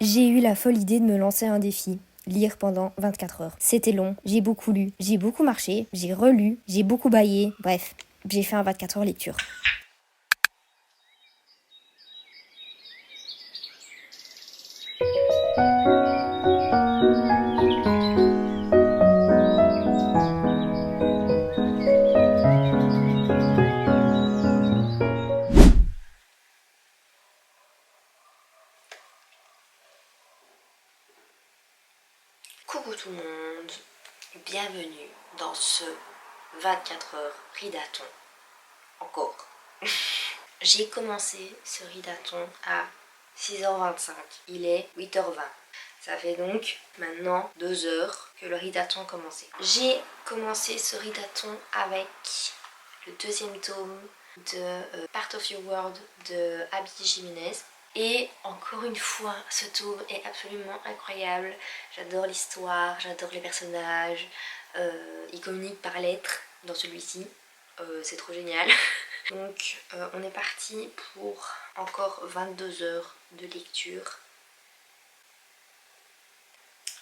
J'ai eu la folle idée de me lancer un défi. Lire pendant 24 heures. C'était long, j'ai beaucoup lu, j'ai beaucoup marché, j'ai relu, j'ai beaucoup bâillé. Bref, j'ai fait un 24 heures lecture. Coucou tout le monde, bienvenue dans ce 24 heures ridathon. Encore. J'ai commencé ce ridathon à 6h25, il est 8h20. Ça fait donc maintenant 2 heures que le ridathon a commencé. J'ai commencé ce ridathon avec le deuxième tome de Part of Your World de Abby Jiménez. Et encore une fois, ce tome est absolument incroyable. J'adore l'histoire, j'adore les personnages. Ils communiquent par lettres dans celui-ci. C'est trop génial. Donc on est parti pour encore 22 heures de lecture.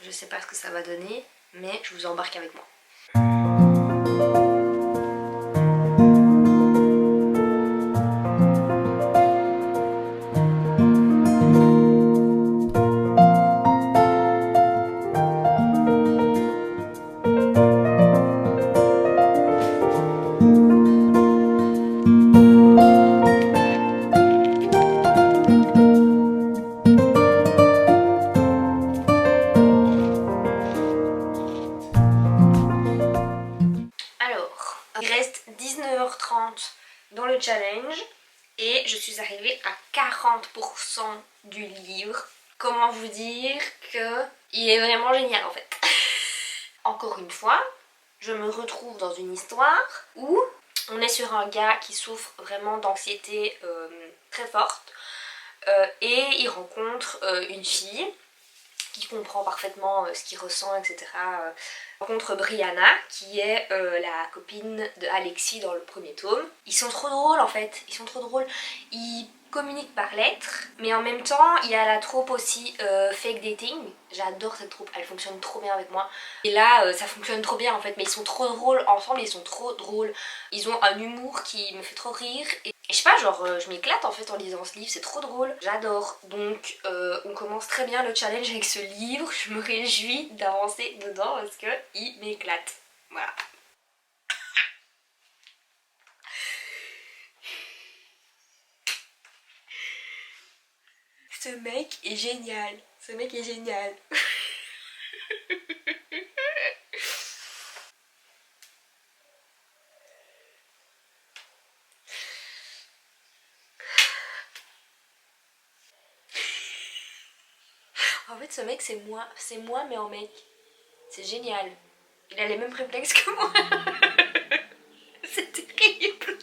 Je sais pas ce que ça va donner, mais je vous embarque avec moi. Il reste 19h30 dans le challenge et je suis arrivée à 40% du livre. Comment vous dire que il est vraiment génial en fait. Encore une fois, je me retrouve dans une histoire où on est sur un gars qui souffre vraiment d'anxiété très forte et il rencontre une fille qui comprend parfaitement ce qu'il ressent, etc. Rencontre Brianna, qui est la copine de Alexis dans le premier tome. Ils sont trop drôles en fait, ils sont trop drôles. Ils communiquent par lettres, mais en même temps, il y a la troupe aussi fake dating. J'adore cette troupe, elle fonctionne trop bien avec moi. Et là, ça fonctionne trop bien en fait, mais ils sont trop drôles ensemble, ils sont trop drôles. Ils ont un humour qui me fait trop rire. Et je sais pas, genre je m'éclate en fait en lisant ce livre, c'est trop drôle, j'adore. Donc on commence très bien le challenge avec ce livre, je me réjouis d'avancer dedans parce que il m'éclate. Voilà. Ce mec est génial, ce mec est génial. En fait, ce mec, c'est moi mais en mec. C'est génial. Il a les mêmes réflexes que moi. C'est terrible.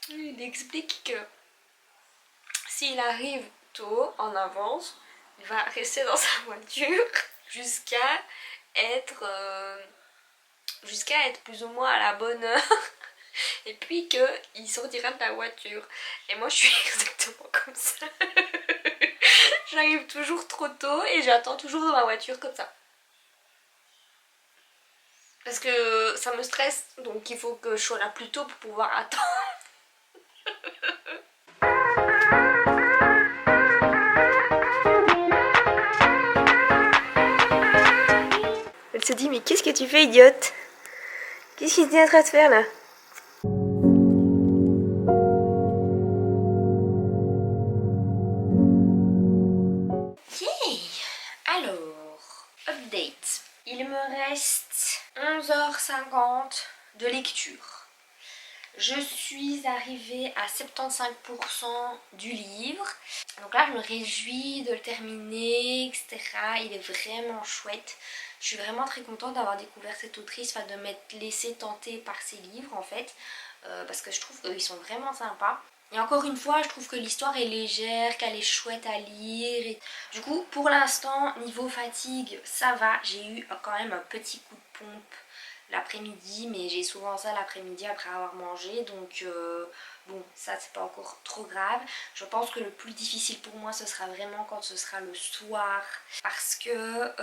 Il explique que s'il arrive tôt, en avance, il va rester dans sa voiture jusqu'à être plus ou moins à la bonne heure. Et puis qu'il sortira de la voiture. Et moi, je suis exactement comme ça. J'arrive toujours trop tôt et j'attends toujours dans ma voiture comme ça. Parce que ça me stresse, donc il faut que je sois là plus tôt pour pouvoir attendre. Elle se dit, mais qu'est-ce que tu fais, idiote? Qu'est-ce qu'il est en train de faire là? Alors, update. Il me reste 11h50 de lecture. Je suis arrivée à 75% du livre. Donc là, je me réjouis de le terminer, etc. Il est vraiment chouette. Je suis vraiment très contente d'avoir découvert cette autrice, enfin de m'être laissée tenter par ses livres en fait. Parce que je trouve qu'ils sont vraiment sympas. Et encore une fois, je trouve que l'histoire est légère, qu'elle est chouette à lire. Et... Du coup, pour l'instant, niveau fatigue, ça va. J'ai eu quand même un petit coup de pompe l'après-midi, mais j'ai souvent ça l'après-midi après avoir mangé. Donc Bon, ça c'est pas encore trop grave. Je pense que le plus difficile pour moi ce sera vraiment quand ce sera le soir. Parce que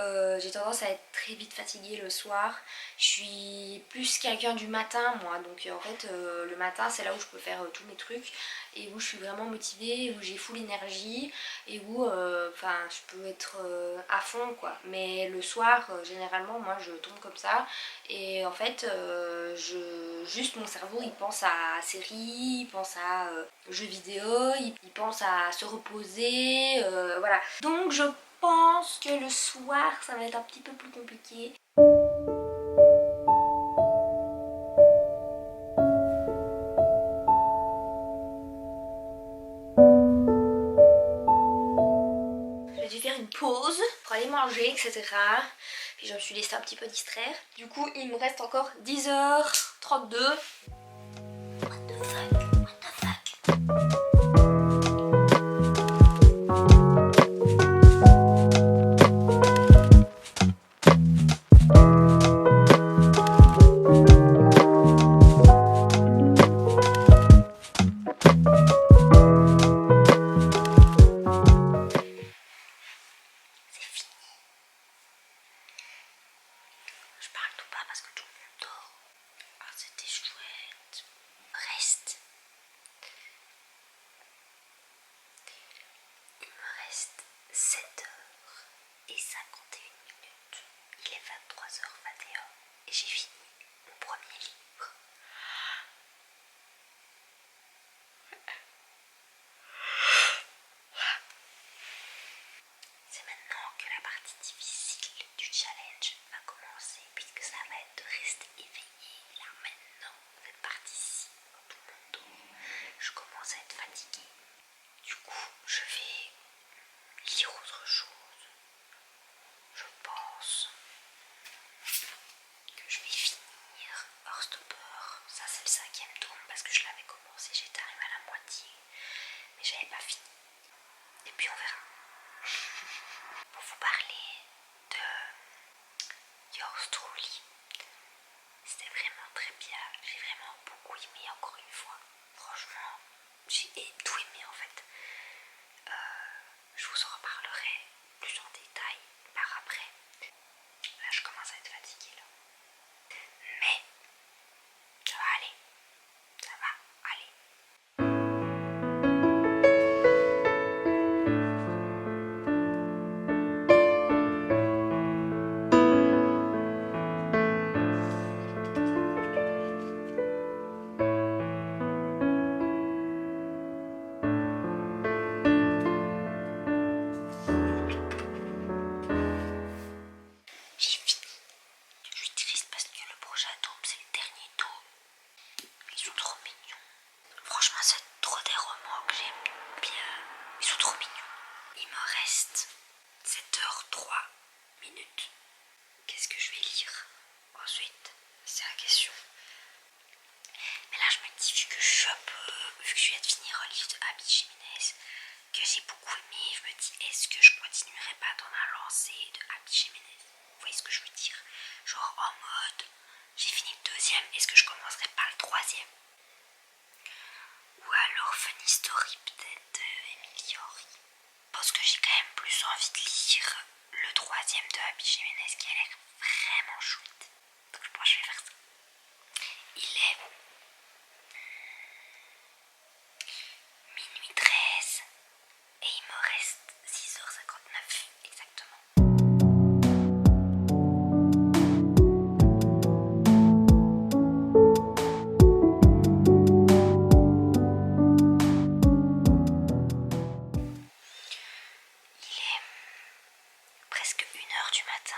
j'ai tendance à être très vite fatiguée le soir. Je suis plus quelqu'un du matin moi. Donc en fait le matin c'est là où je peux faire tous mes trucs. Et où je suis vraiment motivée, où j'ai full énergie. Et où je peux être à fond quoi. Mais le soir généralement moi je tombe comme ça. Et en fait juste mon cerveau il pense à séries, il pense à jeux vidéo, il pense à se reposer, voilà. Donc je pense que le soir ça va être un petit peu plus compliqué. J'ai dû faire une pause pour aller manger, etc. Puis je me suis laissée un petit peu distraire. Du coup il me reste encore 10h32. What the fuck? What the fuck? Je parle tout bas parce que tout le monde dort. Ah, c'était chouette. Reste. Il me reste 7h51. Il est 23h21 et j'ai fini mon premier livre. C'est maintenant que la partie difficile du challenge va commencer puisque ça va être de rester éveillé. Là maintenant, cette partie-ci, tout le monde dort. Je commence à être fatiguée. Du coup, je vais lire autre chose. Je pense que je vais finir Heartstopper. Ça c'est le 5e tome parce que je l'avais commencé, j'étais arrivée à la moitié. Mais j'avais pas fini. Et puis on verra. Pour vous parler de Yours Truly, c'était vraiment très bien. J'ai vraiment beaucoup aimé encore une fois. Franchement, j'ai tout aimé en fait. Je vous en reparlerai plus en détail par après. Là je commence à être fatiguée là. Mais ça va aller. Ça va aller. J'ai fini. Je suis triste parce que le prochain tome, c'est le dernier tome. Ils sont trop mignons. Franchement, c'est trop des romans que j'aime bien. Ils sont trop mignons. Il me reste 7h03. Qu'est-ce que je vais lire ensuite? C'est la question. Mais là, je me dis, vu que je viens de finir un livre de Abby Jiménez que j'ai beaucoup aimé, je me dis, est-ce que je continuerai pas dans la lancée de Abby Jiménez? Vous voyez ce que je veux dire? Genre en mode, j'ai fini le 2e, est-ce que je commencerai pas le 3e? Ou alors Funny Story peut-être de Emily Henry. Parce que j'ai quand même plus envie de lire le 3e de Abby Jiménez qui a l'air vraiment chouette. Donc je pense que je vais faire ça. Il est minuit 13 et il me reste 6h59 exactement. Il est presque 1h du matin.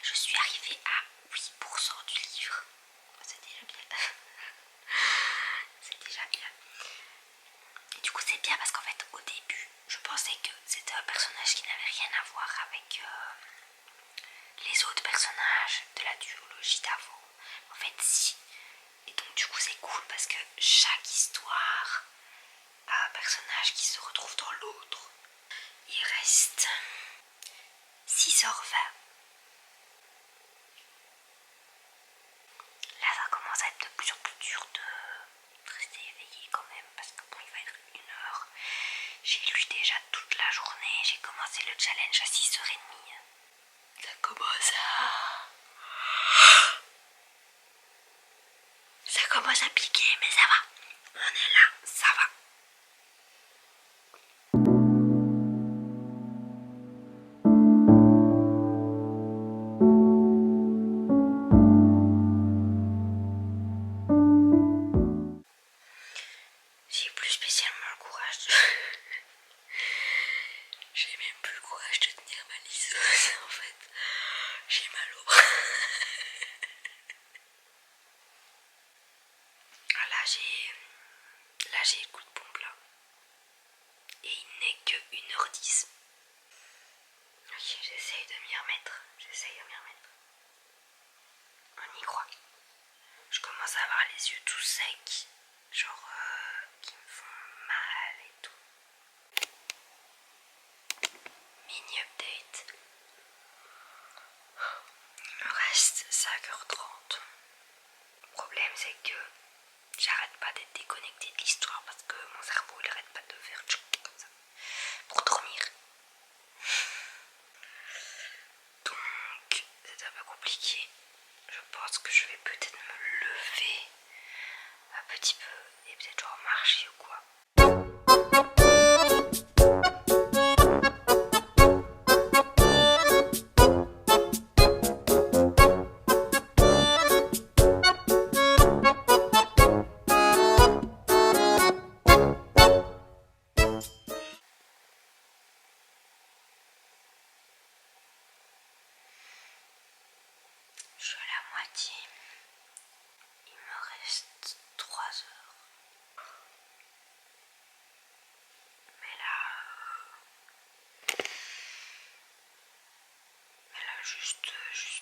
Je suis arrivée à 8% du livre. C'est déjà bien. C'est déjà bien. Et du coup c'est bien parce qu'en fait au début je pensais que c'était un personnage qui n'avait rien à voir avec les autres personnages de la duologie d'avant. En fait si. Et donc du coup c'est cool parce que chaque histoire a un personnage qui se retrouve dans l'autre. Il reste 6h20. Là ça commence à être de plus en plus dur de rester éveillé quand même. journée, j'ai commencé le challenge à 6h30. Ça commence à piquer, mais ça va. On est là, ça va. J'ai plus spécialement le courage de... J'ai même plus le courage de tenir ma liseuse en fait. J'ai mal au bras. Ah, là j'ai le coup de pompe là. Et il n'est que 1h10. Ok, j'essaye de m'y remettre. On y croit. Je commence à avoir les yeux tout secs. Genre qui me font mal et tout. Mini update. Il me reste 5h30. Le problème c'est que j'arrête pas d'être déconnectée de l'histoire parce que mon cerveau il arrête pas de faire tchouk comme ça pour dormir. Donc c'est un peu compliqué. Je pense que je vais peut-être me lever un petit peu et peut-être genre marcher ou quoi. Je suis à la moitié. Il me reste 3 heures. Mais là juste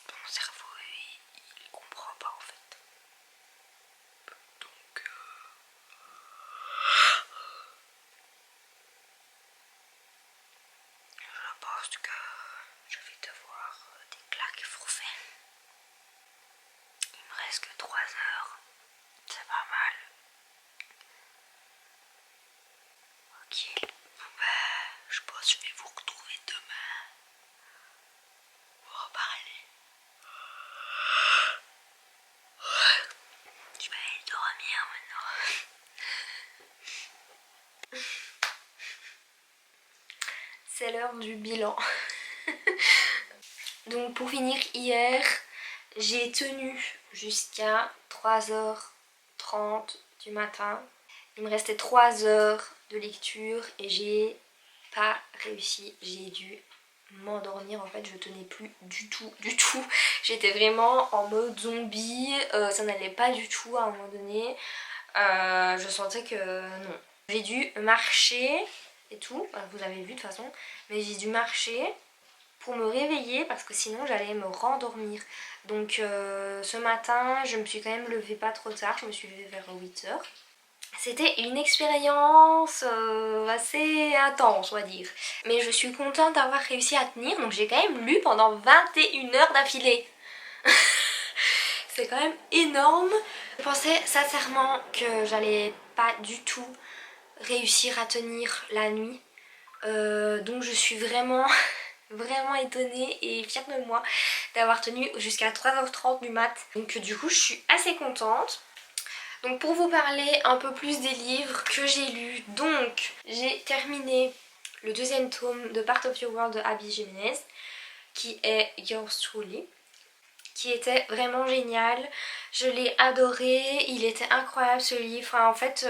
mon cerveau il comprend pas en fait. Donc je pense que je vais devoir déclarer forfait. Il me reste que 3 heures. C'est pas mal. Ok. Bon bah, je pense que je vais vous retrouver demain pour en parler. Je vais aller dormir maintenant. C'est l'heure du bilan. Donc pour finir, hier, j'ai tenu jusqu'à 3h30 du matin. Il me restait 3 heures de lecture et j'ai pas réussi. J'ai dû m'endormir, en fait je tenais plus du tout. J'étais vraiment en mode zombie, ça n'allait pas du tout à un moment donné. Je sentais que non. J'ai dû marcher et tout, vous avez vu de toute façon, mais j'ai dû marcher pour me réveiller parce que sinon j'allais me rendormir. Donc ce matin je me suis quand même levée pas trop tard, je me suis levée vers 8h. C'était une expérience assez intense on va dire. Mais je suis contente d'avoir réussi à tenir, donc j'ai quand même lu pendant 21 heures d'affilée. C'est quand même énorme. Je pensais sincèrement que j'allais pas du tout réussir à tenir la nuit. Donc je suis vraiment étonnée et fière de moi d'avoir tenu jusqu'à 3h30 du mat. Donc du coup je suis assez contente. Donc pour vous parler un peu plus des livres que j'ai lus, donc j'ai terminé le 2e tome de Part of Your World de Abby Jimenez, qui est Yours Truly, qui était vraiment génial. Je l'ai adoré, il était incroyable ce livre. Enfin, en fait,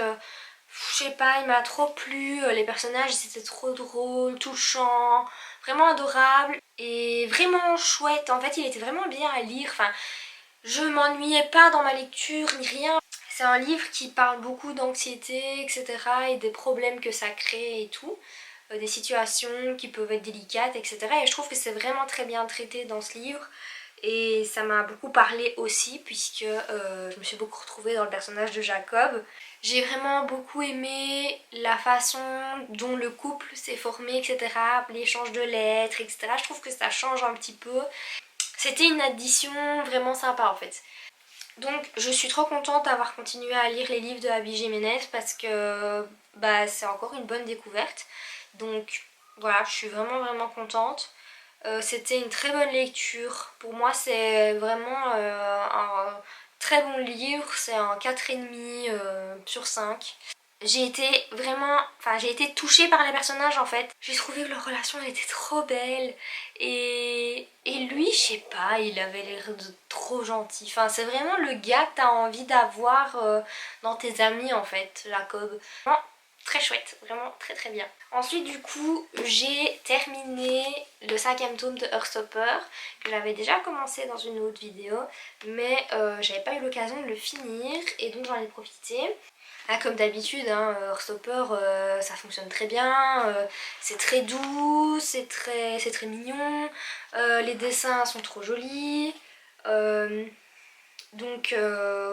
je sais pas, il m'a trop plu. Les personnages c'était trop drôle, touchant, vraiment adorable et vraiment chouette. En fait, il était vraiment bien à lire. Enfin, je m'ennuyais pas dans ma lecture ni rien. C'est un livre qui parle beaucoup d'anxiété, etc. et des problèmes que ça crée et tout. Des situations qui peuvent être délicates, etc. Et je trouve que c'est vraiment très bien traité dans ce livre. Et ça m'a beaucoup parlé aussi puisque je me suis beaucoup retrouvée dans le personnage de Jacob. J'ai vraiment beaucoup aimé la façon dont le couple s'est formé, etc. L'échange de lettres, etc. Je trouve que ça change un petit peu. C'était une addition vraiment sympa en fait. Donc je suis trop contente d'avoir continué à lire les livres de Abby Jimenez parce que bah, c'est encore une bonne découverte. Donc Voilà, je suis vraiment contente. C'était une très bonne lecture. Pour moi, c'est vraiment un très bon livre. C'est un 4,5 sur 5. J'ai été vraiment, enfin j'ai été touchée par les personnages en fait. J'ai trouvé que leur relation elle était trop belle et lui je sais pas, il avait l'air de trop gentil. Enfin c'est vraiment le gars que t'as envie d'avoir dans tes amis en fait, Jacob. Vraiment très chouette, vraiment très bien. Ensuite du coup j'ai terminé le 5e tome de Heartstopper que j'avais déjà commencé dans une autre vidéo mais j'avais pas eu l'occasion de le finir et donc j'en ai profité. Ah, comme d'habitude, hein, Heartstopper, ça fonctionne très bien, c'est très doux, c'est très mignon, les dessins sont trop jolis, euh, donc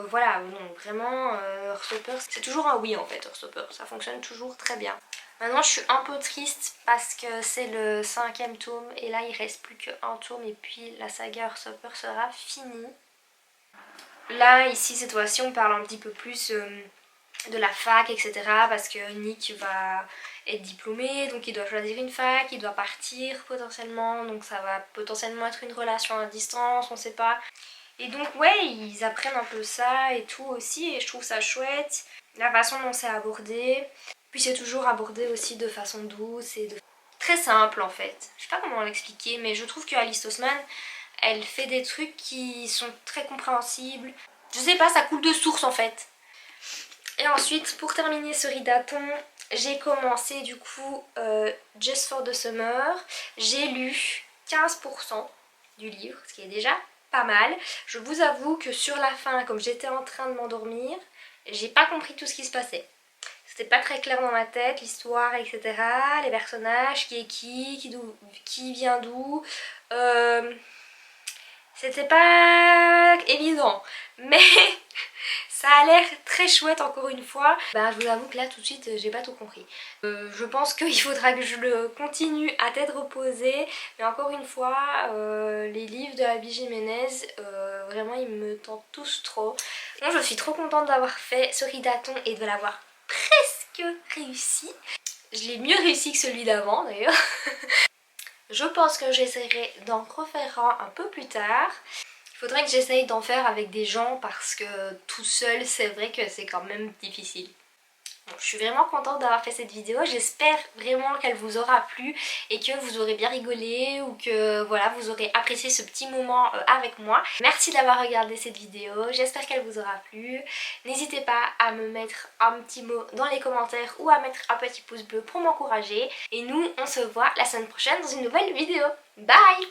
voilà, non, vraiment, Heartstopper, c'est toujours un oui en fait, Heartstopper, ça fonctionne toujours très bien. Maintenant je suis un peu triste parce que c'est le 5e tome et là il reste plus qu'un tome et puis la saga Heartstopper sera finie. Là, ici, cette fois-ci, on parle un petit peu plus de la fac, etc. Parce que Nick va être diplômé, donc il doit choisir une fac, il doit partir potentiellement, donc ça va potentiellement être une relation à distance, on sait pas. Et donc ouais, ils apprennent un peu ça et tout aussi, et je trouve ça chouette. La façon dont c'est abordé, puis c'est toujours abordé aussi de façon douce et de... très simple en fait. Je sais pas comment l'expliquer, mais je trouve que Alice Oseman, elle fait des trucs qui sont très compréhensibles. Je sais pas, ça coule de source en fait. Et ensuite, pour terminer ce ridaton, j'ai commencé du coup Just for the Summer. J'ai lu 15% du livre, ce qui est déjà pas mal. Je vous avoue que sur la fin, comme j'étais en train de m'endormir, j'ai pas compris tout ce qui se passait. C'était pas très clair dans ma tête, l'histoire, etc. Les personnages, qui est qui vient d'où. C'était pas évident, mais ça a l'air très chouette encore une fois. Bah, je vous avoue que là tout de suite j'ai pas tout compris. Je pense qu'il faudra que je le continue à tête reposée, mais encore une fois les livres de Abby Jiménez vraiment ils me tentent tous trop. Donc je suis trop contente d'avoir fait ce ridaton et de l'avoir presque réussi. Je l'ai mieux réussi que celui d'avant d'ailleurs. Je pense que j'essaierai d'en refaire un peu plus tard. Il faudrait que j'essaye d'en faire avec des gens parce que tout seul c'est vrai que c'est quand même difficile. Bon, je suis vraiment contente d'avoir fait cette vidéo, j'espère vraiment qu'elle vous aura plu et que vous aurez bien rigolé ou que voilà vous aurez apprécié ce petit moment avec moi. Merci d'avoir regardé cette vidéo, j'espère qu'elle vous aura plu. N'hésitez pas à me mettre un petit mot dans les commentaires ou à mettre un petit pouce bleu pour m'encourager. Et nous on se voit la semaine prochaine dans une nouvelle vidéo. Bye!